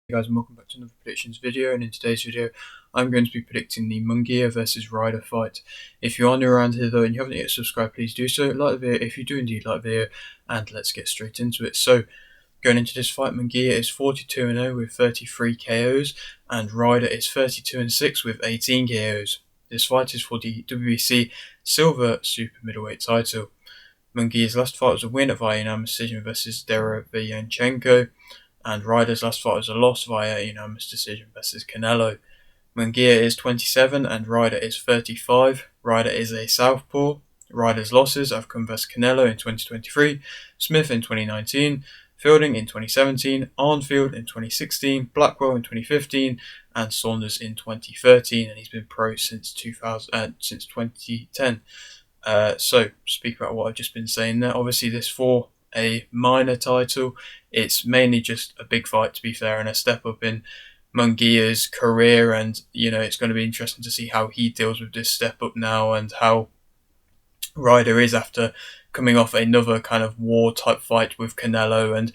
Hey guys, and welcome back to another predictions video, and in today's video I'm going to be predicting the Munguia versus Ryder fight. If you are new around here though and you haven't yet subscribed, please do so, like the video if you do indeed like the video, and let's get straight into it. So going into this fight, Munguia is 42-0 with 33 KOs and Ryder is 32-6 with 18 KOs. This fight is for the WBC Silver Super Middleweight title. Munguia's last fight was a win via unanimous decision versus Derevyanchenko, and Ryder's last fight was a loss via unanimous decision versus Canelo. Munguia is 27 and Ryder is 35. Ryder is a southpaw. Ryder's losses have come versus Canelo in 2023, Smith in 2019, Fielding in 2017, Arnfield in 2016, Blackwell in 2015, and Saunders in 2013, and he's been pro since 2010. So, speak about what I've just been saying there. Obviously, this for a minor title. It's mainly just a big fight, to be fair, and a step up in Munguia's career. And it's going to be interesting to see how he deals with this step up now, and how Ryder is after coming off another kind of war type fight with Canelo, and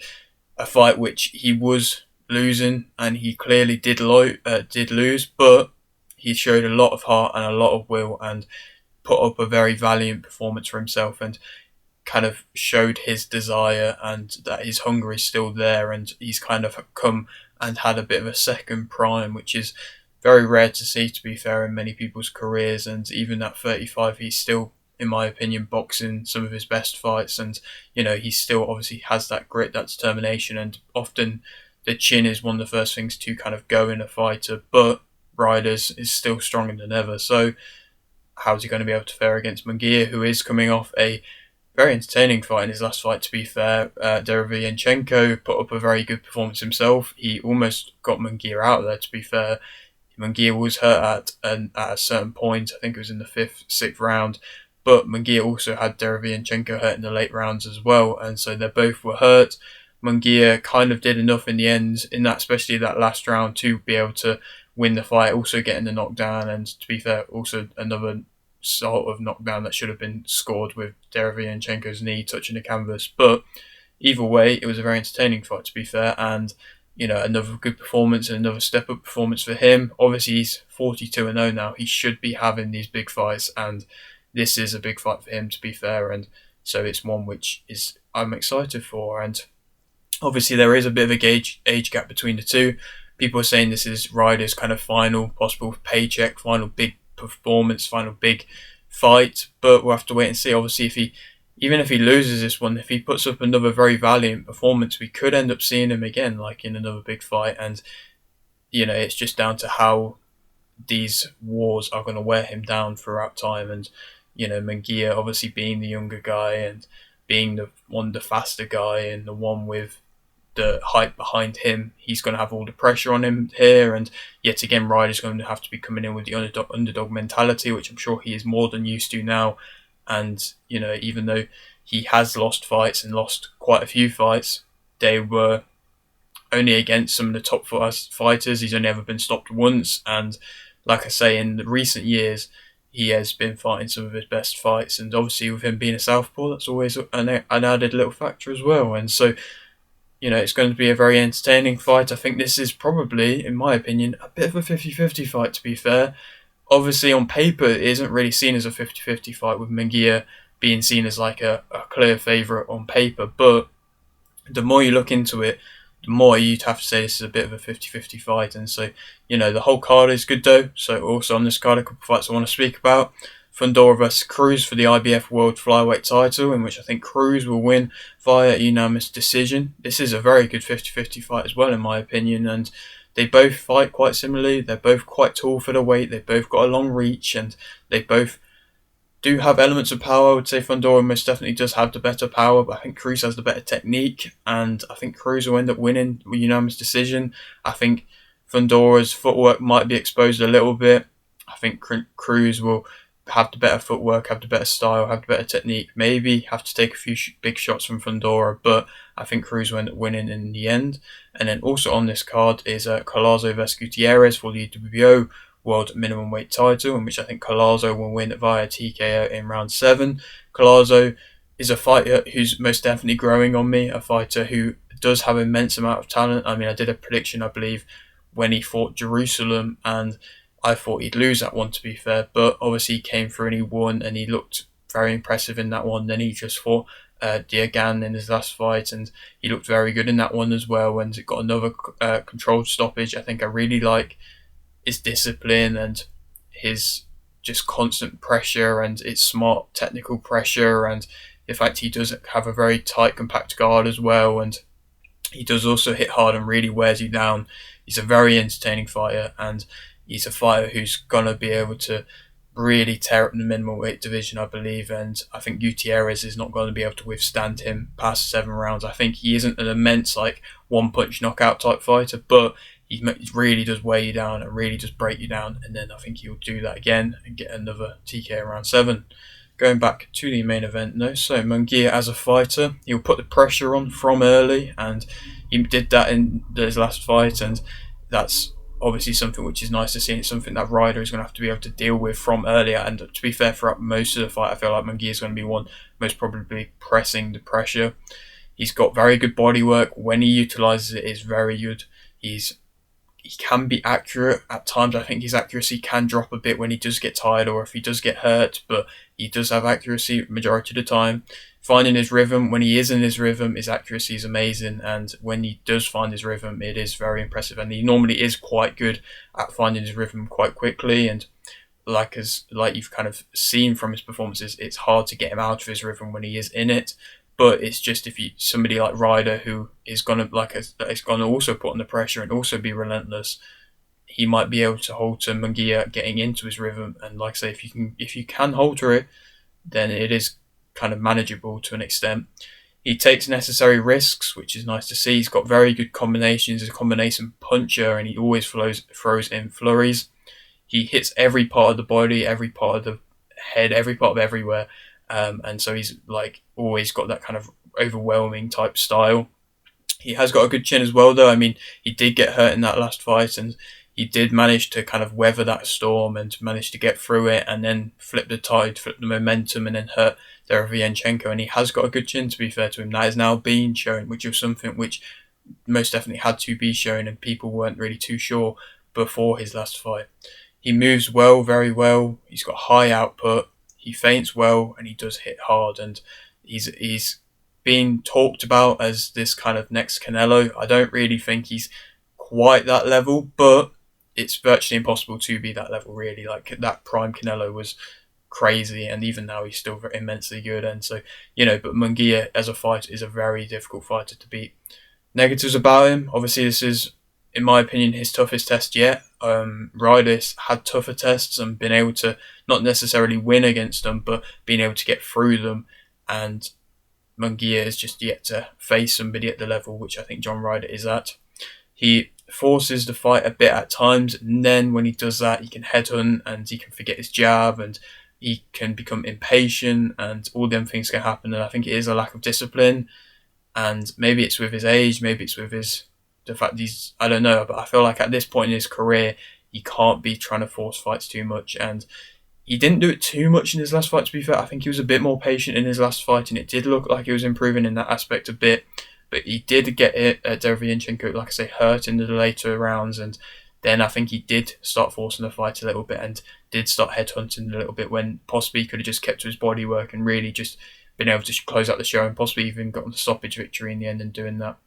a fight which he was losing, and he clearly did lose, but he showed a lot of heart and a lot of will, and put up a very valiant performance for himself, and kind of showed his desire and that his hunger is still there, and he's kind of come and had a bit of a second prime, which is very rare to see, to be fair, in many people's careers. And even at 35, he's still, in my opinion, boxing some of his best fights, and he still obviously has that grit, that determination, and often the chin is one of the first things to kind of go in a fighter, but Ryder's is still stronger than ever. So how's he going to be able to fare against Munguia, who is coming off a very entertaining fight in his last fight, to be fair? Derevyanchenko put up a very good performance himself. He almost got Munguia out there, to be fair. Munguia was hurt at a certain point. I think it was in the 5th, 6th round. But Munguia also had Derevyanchenko hurt in the late rounds as well. And so they both were hurt. Munguia kind of did enough in the end, in that, especially that last round, to be able to win the fight, also getting the knockdown. And to be fair, also another sort of knockdown that should have been scored with Derevyanchenko's knee touching the canvas. But either way, it was a very entertaining fight, to be fair, and another good performance and another step up performance for him. Obviously, he's 42-0 now. He should be having these big fights, and this is a big fight for him, to be fair, and so it's one which I'm excited for. And obviously, there is a bit of a age gap between the two. People are saying this is Ryder's kind of final possible paycheck, final big performance, final big fight, but we'll have to wait and see. Obviously, even if he loses this one, if he puts up another very valiant performance, we could end up seeing him again, like in another big fight. And it's just down to how these wars are going to wear him down throughout time. And Munguia obviously being the younger guy and being the faster guy and the one with the hype behind him, he's going to have all the pressure on him here. And yet again, Ryder's going to have to be coming in with the underdog mentality, which I'm sure he is more than used to now. And even though he has lost fights and lost quite a few fights, they were only against some of the top fighters. He's only ever been stopped once, and like I say, in the recent years he has been fighting some of his best fights. And obviously, with him being a southpaw, that's always an added little factor as well. And so it's going to be a very entertaining fight. I think this is probably, in my opinion, a bit of a 50-50 fight, to be fair. Obviously, on paper, it isn't really seen as a 50-50 fight, with Munguia being seen as like a clear favourite on paper. But the more you look into it, the more you'd have to say this is a bit of a 50-50 fight. And so, the whole card is good though. So also on this card, a couple of fights I want to speak about. Fundora versus Cruz for the IBF World Flyweight title, in which I think Cruz will win via unanimous decision. This is a very good 50-50 fight as well, in my opinion, and they both fight quite similarly. They're both quite tall for the weight. They've both got a long reach, and they both do have elements of power. I would say Fundora most definitely does have the better power, but I think Cruz has the better technique, and I think Cruz will end up winning with unanimous decision. I think Fundora's footwork might be exposed a little bit. I think Cruz will have the better footwork, have the better style, have the better technique, maybe have to take a few big shots from Fundora, but I think Cruz will end up winning in the end. And then also on this card is Collazo versus Gutierrez for the WBO World Minimum Weight title, in which I think Collazo will win via TKO in round 7. Collazo is a fighter who's most definitely growing on me, a fighter who does have immense amount of talent. I mean, I did a prediction, I believe, when he fought Jerusalem, and I thought he'd lose that one, to be fair, but obviously he came through and he won, and he looked very impressive in that one. Then he just fought Diagan in his last fight, and he looked very good in that one as well, and it got another controlled stoppage. I think I really like his discipline and his just constant pressure, and it's smart technical pressure, and the fact he does have a very tight, compact guard as well, and he does also hit hard and really wears you down. He's a very entertaining fighter, and he's a fighter who's going to be able to really tear up the minimum weight division, I believe, and I think Gutierrez is not going to be able to withstand him past 7 rounds. I think he isn't an immense, like, one-punch knockout type fighter, but he really does wear you down and really does break you down, and then I think he'll do that again and get another TK around 7. Going back to the main event now, so Munguia as a fighter, he'll put the pressure on from early, and he did that in his last fight, and that's obviously something which is nice to see, and it's something that Ryder is going to have to be able to deal with from earlier. And to be fair, throughout most of the fight, I feel like Munguia is going to be one most probably pressing the pressure. He's got very good body work. When he utilises it, is very good. He can be accurate at times. I think his accuracy can drop a bit when he does get tired or if he does get hurt, but he does have accuracy majority of the time. Finding his rhythm, when he is in his rhythm, his accuracy is amazing, and when he does find his rhythm, it is very impressive, and he normally is quite good at finding his rhythm quite quickly, and like you've kind of seen from his performances, it's hard to get him out of his rhythm when he is in it. But it's just if somebody like Ryder, who is gonna also put on the pressure and also be relentless, he might be able to halter Munguia getting into his rhythm. And like I say, if you can halter it, then it is kind of manageable to an extent. He takes necessary risks, which is nice to see. He's got very good combinations. He's a combination puncher, and he always throws in flurries. He hits every part of the body, every part of the head, every part of everywhere. And so he's like always got that kind of overwhelming type style. He has got a good chin as well, though. I mean, he did get hurt in that last fight, and he did manage to kind of weather that storm and manage to get through it, and then flip the tide, flip the momentum, and then hurt Derevyanchenko. And he has got a good chin, to be fair to him. That is now being shown, which was something which most definitely had to be shown, and people weren't really too sure before his last fight. He moves well, very well. He's got high output. He feints well, and he does hit hard, and he's being talked about as this kind of next Canelo. I don't really think he's quite that level, but it's virtually impossible to be that level, really. Like, that prime Canelo was crazy, and even now he's still very immensely good. And so, but Munguia as a fighter is a very difficult fighter to beat. Negatives about him, obviously this is, in my opinion, his toughest test yet. Ryder's had tougher tests and been able to not necessarily win against them, but being able to get through them. And Munguia is just yet to face somebody at the level which I think John Ryder is at. He forces the fight a bit at times, and then when he does that, he can headhunt and he can forget his jab and he can become impatient, and all them things can happen. And I think it is a lack of discipline, and maybe it's with his age, maybe it's with the fact I don't know, but I feel like at this point in his career, he can't be trying to force fights too much, and he didn't do it too much in his last fight, to be fair. I think he was a bit more patient in his last fight, and it did look like he was improving in that aspect a bit, but he did get Derevyanchenko, like I say, hurt in the later rounds, and then I think he did start forcing the fight a little bit and did start headhunting a little bit, when possibly he could have just kept to his body work and really just been able to close out the show and possibly even gotten the stoppage victory in the end in doing that.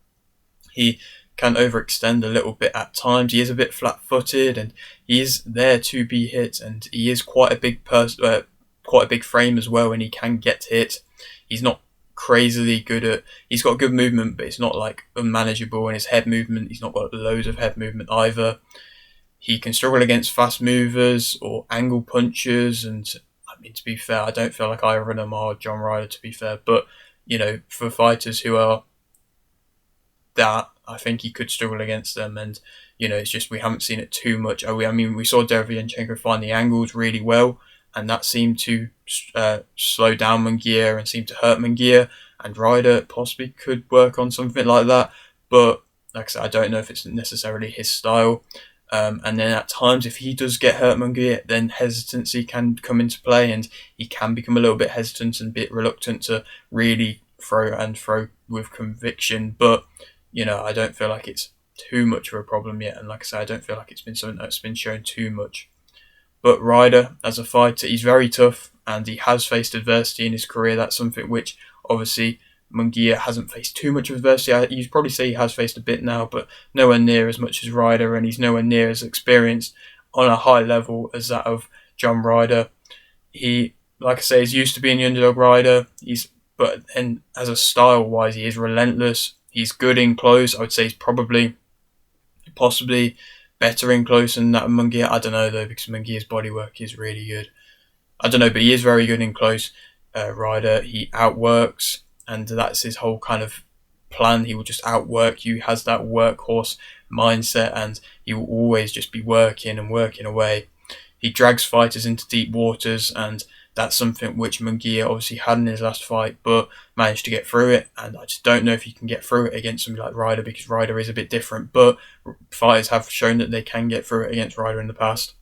He can overextend a little bit at times. He is a bit flat-footed, and he is there to be hit, and he is quite a big quite a big frame as well, and he can get hit. He's not crazily good at. He's got good movement, but it's not like unmanageable. And his head movement, he's not got loads of head movement either. He can struggle against fast movers or angle punchers, and I mean, to be fair, I don't feel like either of them are John Ryder, to be fair, but for fighters who are that, I think he could struggle against them, and it's just we haven't seen it too much. I mean, we saw Derevyanchenko find the angles really well, and that seemed to slow down Munguia and seemed to hurt Munguia, and Ryder possibly could work on something like that, but like I said, I don't know if it's necessarily his style. And then at times, if he does get hurt, Munguia, then hesitancy can come into play, and he can become a little bit hesitant and a bit reluctant to really throw with conviction. But I don't feel like it's too much of a problem yet. And like I say, I don't feel like it's been something that's been shown too much. But Ryder, as a fighter, he's very tough and he has faced adversity in his career. That's something which obviously Munguia hasn't faced too much adversity. You'd probably say he has faced a bit now, but nowhere near as much as Ryder, and he's nowhere near as experienced on a high level as that of John Ryder. He, like I say, is used to being the underdog rider. And as a style wise, he is relentless. He's good in close. I would say he's possibly better in close than that of Munguia. I don't know though, because Munguia's bodywork is really good. I don't know, but he is very good in close. Ryder, he outworks, and that's his whole kind of plan. He will just outwork you. He has that workhorse mindset, and he will always just be working and working away. He drags fighters into deep waters, and that's something which Munguia obviously had in his last fight, but managed to get through it. And I just don't know if you can get through it against somebody like Ryder, because Ryder is a bit different. But fighters have shown that they can get through it against Ryder in the past.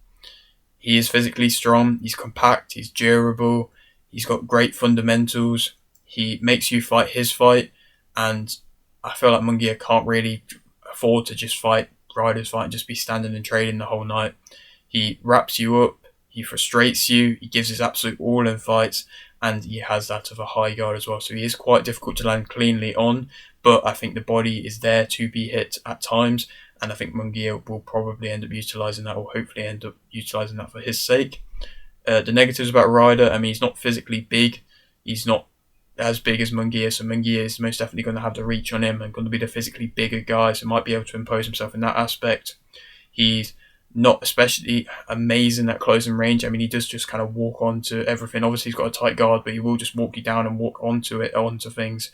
He is physically strong, he's compact, he's durable, he's got great fundamentals, he makes you fight his fight, and I feel like Munguia can't really afford to just fight Ryder's fight and just be standing and trading the whole night. He wraps you up, he frustrates you, he gives his absolute all in fights, and he has that of a high guard as well. So he is quite difficult to land cleanly on, but I think the body is there to be hit at times, and I think Munguia will probably end up utilising that, or hopefully end up utilising that for his sake. The negatives about Ryder, I mean, he's not physically big. He's not as big as Munguia, so Munguia is most definitely going to have the reach on him and going to be the physically bigger guy, so might be able to impose himself in that aspect. He's not especially amazing at closing range. I mean, he does just kind of walk onto everything. Obviously, he's got a tight guard, but he will just walk you down and walk onto things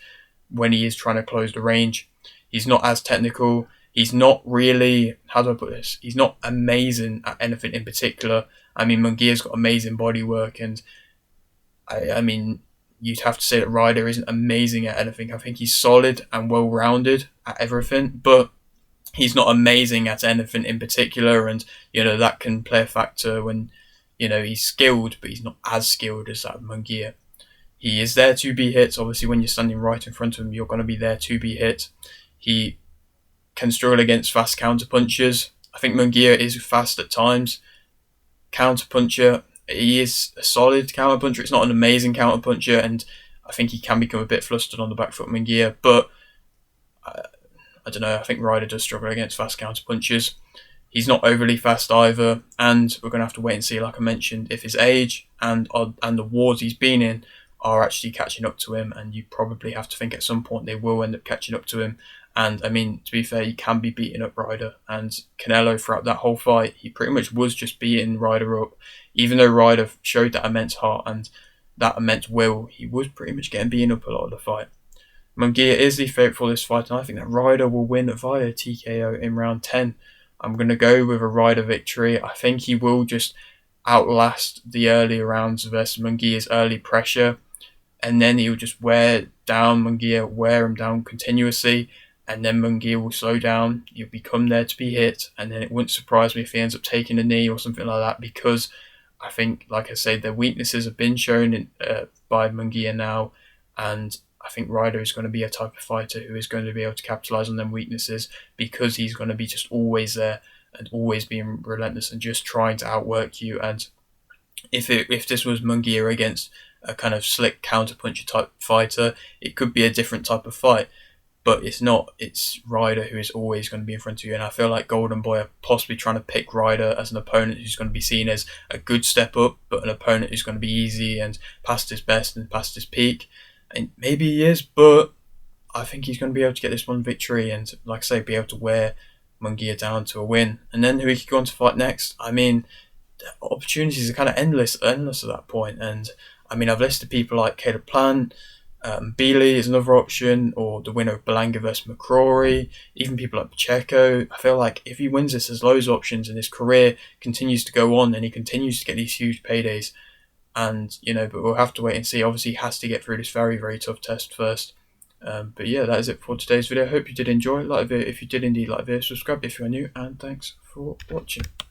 when he is trying to close the range. He's not as technical. He's not really, how do I put this? He's not amazing at anything in particular. I mean, Munguia's got amazing bodywork, and I mean, you'd have to say that Ryder isn't amazing at anything. I think he's solid and well-rounded at everything, but he's not amazing at anything in particular, and that can play a factor when he's skilled, but he's not as skilled as that of Munguia. He is there to be hit. Obviously, when you're standing right in front of him, you're going to be there to be hit. He can struggle against fast counter punches. I think Munguia is fast at times. Counter puncher, he is a solid counter puncher. It's not an amazing counter puncher, and I think he can become a bit flustered on the back foot, Munguia. But I don't know. I think Ryder does struggle against fast counter punches. He's not overly fast either, and we're going to have to wait and see, like I mentioned, if his age and the wars he's been in are actually catching up to him. And you probably have to think at some point they will end up catching up to him. And I mean, to be fair, he can be beating up Ryder, and Canelo throughout that whole fight, he pretty much was just beating Ryder up. Even though Ryder showed that immense heart and that immense will, he was pretty much getting beaten up a lot of the fight. Munguia is the favourite for this fight, and I think that Ryder will win via TKO in round 10. I'm going to go with a Ryder victory. I think he will just outlast the early rounds versus Munguia's early pressure, and then he'll just wear him down continuously, and then Munguia will slow down. He'll become there to be hit, and then it wouldn't surprise me if he ends up taking a knee or something like that, because I think, like I say, their weaknesses have been shown by Munguia now, and I think Ryder is going to be a type of fighter who is going to be able to capitalise on them weaknesses, because he's going to be just always there and always being relentless and just trying to outwork you. And if this was Munguia against a kind of slick counter-puncher type fighter, it could be a different type of fight. But it's not. It's Ryder who is always going to be in front of you. And I feel like Golden Boy are possibly trying to pick Ryder as an opponent who's going to be seen as a good step up, but an opponent who's going to be easy and past his best and past his peak. And maybe he is, but I think he's going to be able to get this one victory and, like I say, be able to wear Munguia down to a win. And then who he could go on to fight next? I mean, the opportunities are kind of endless at that point. And I mean, I've listed people like Caleb Plant, Bealey is another option, or the winner of Belanga versus McCrory, even people like Pacheco. I feel like if he wins this, there's loads of options, and his career continues to go on, and he continues to get these huge paydays. And, but we'll have to wait and see. Obviously, he has to get through this very, very tough test first. But yeah, that is it for today's video. I hope you did enjoy it. Like the video if you did indeed like the video, subscribe if you are new, and thanks for watching.